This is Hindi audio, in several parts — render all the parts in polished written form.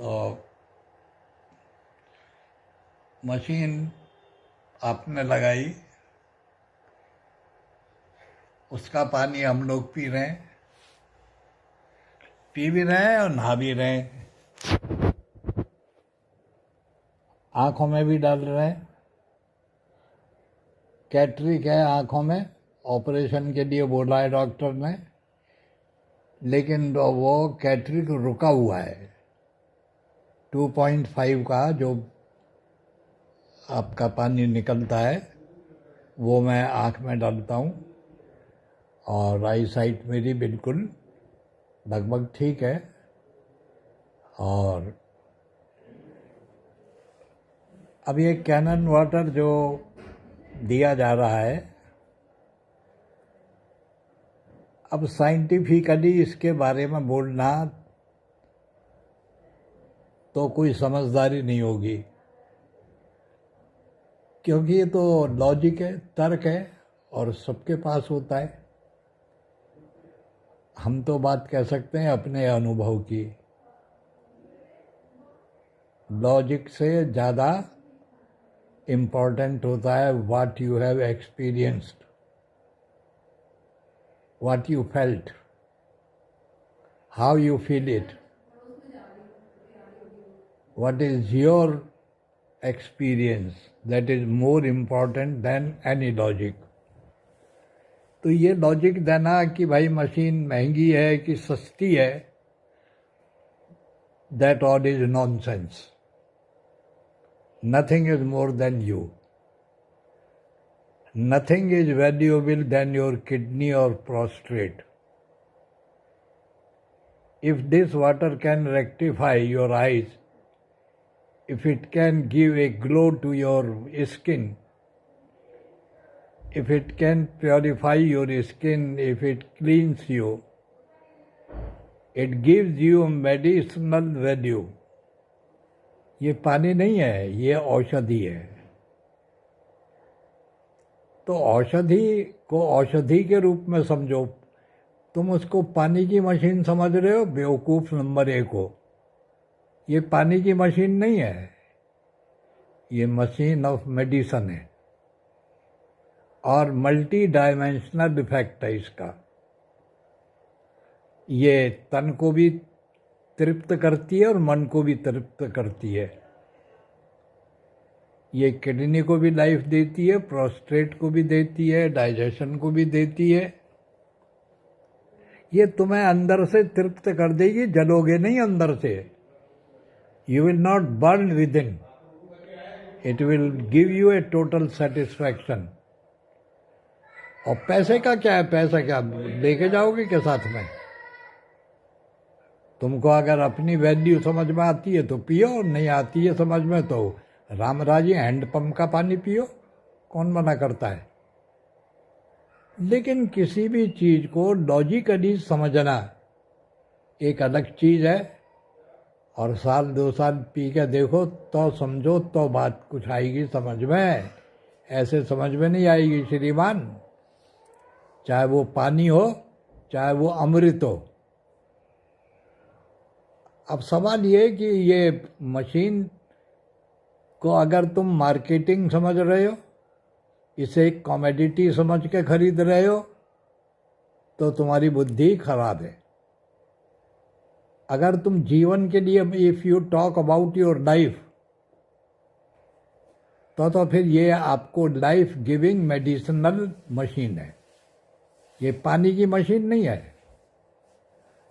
तो मशीन आपने लगाई, उसका पानी हम लोग पी रहे हैं, पी भी रहे हैं और नहा भी रहे हैं, आँखों में भी डाल रहे हैं। कैटरिक है आँखों में, ऑपरेशन के लिए बोला है डॉक्टर ने, लेकिन वो कैटरिक रुका हुआ है। 2.5 का जो आपका पानी निकलता है वो मैं आँख में डालता हूँ, और आई साइट मेरी बिल्कुल लगभग ठीक है। और अब ये कैनन वाटर जो दिया जा रहा है, अब साइंटिफिकली इसके बारे में बोलना तो कोई समझदारी नहीं होगी, क्योंकि ये तो लॉजिक है, तर्क है, और सबके पास होता है। हम तो बात कह सकते हैं अपने अनुभव की। लॉजिक से ज़्यादा इम्पॉर्टेंट होता है what you have experienced, what you felt, how you feel it, what is your experience, that is more important than any logic. तो ये लॉजिक देना कि भाई मशीन महंगी है कि सस्ती है, that all is nonsense. Nothing is more than you. Nothing is valuable than your kidney or prostate. If this water can rectify your eyes, if it can give a glow to your skin, if it can purify your skin, if it cleans you, it gives you medicinal value. ये पानी नहीं है, ये औषधि है। तो औषधि को औषधि के रूप में समझो। तुम उसको पानी की मशीन समझ रहे हो, बेवकूफ़ नंबर 1 हो। ये पानी की मशीन नहीं है, ये मशीन ऑफ मेडिसन है, और मल्टी डायमेंशनल इफेक्ट है इसका। ये तन को भी तृप्त करती है और मन को भी तृप्त करती है। ये किडनी को भी लाइफ देती है, प्रोस्टेट को भी देती है, डाइजेशन को भी देती है। ये तुम्हें अंदर से तृप्त कर देगी, जलोगे नहीं अंदर से। You will not burn with in, it will give U A total satisfaction. और पैसे का क्या है, पैसा क्या लेके जाओगे के साथ में? तुमको अगर अपनी वैल्यू समझ में आती है तो पियो, नहीं आती है समझ में तो रामराजी हैंडपंप का पानी पियो, कौन मना करता है। लेकिन किसी भी चीज़ को लॉजिकली समझना एक अलग चीज़ है, और 1-2 साल पी के देखो तो समझो, तो बात कुछ आएगी समझ में। ऐसे समझ में नहीं आएगी श्रीमान, चाहे वो पानी हो चाहे वो अमृत हो। अब सवाल ये कि ये मशीन को अगर तुम मार्केटिंग समझ रहे हो, इसे एक कॉमोडिटी समझ के खरीद रहे हो, तो तुम्हारी बुद्धि खराब है। अगर तुम जीवन के लिए, if you talk about your life, तो फिर ये आपको लाइफ गिविंग मेडिसिनल मशीन है। ये पानी की मशीन नहीं है।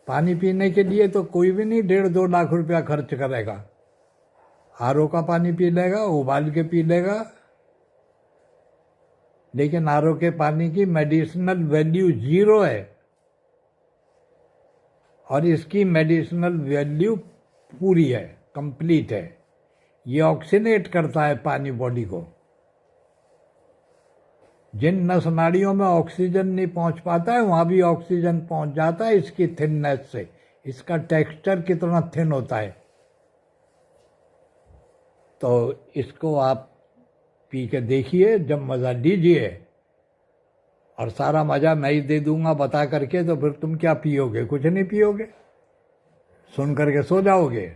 पानी पीने के लिए तो कोई भी नहीं 1.5-2 लाख रुपया खर्च करेगा। आरओ का पानी पी लेगा, उबाल के पी लेगा, लेकिन आरओ के पानी की मेडिसिनल वैल्यू 0 है, और इसकी मेडिसिनल वैल्यू पूरी है, कंप्लीट है। ये ऑक्सीनेट करता है पानी बॉडी को। जिन नस नाड़ियों में ऑक्सीजन नहीं पहुंच पाता है, वहाँ भी ऑक्सीजन पहुंच जाता है इसकी थिननेस से। इसका टेक्सचर कितना थिन होता है। तो इसको आप पी के देखिए, जब मज़ा लीजिए, और सारा मज़ा मैं ही दे दूंगा बता करके, तो फिर तुम क्या पियोगे? कुछ नहीं पियोगे, सुन करके सो जाओगे।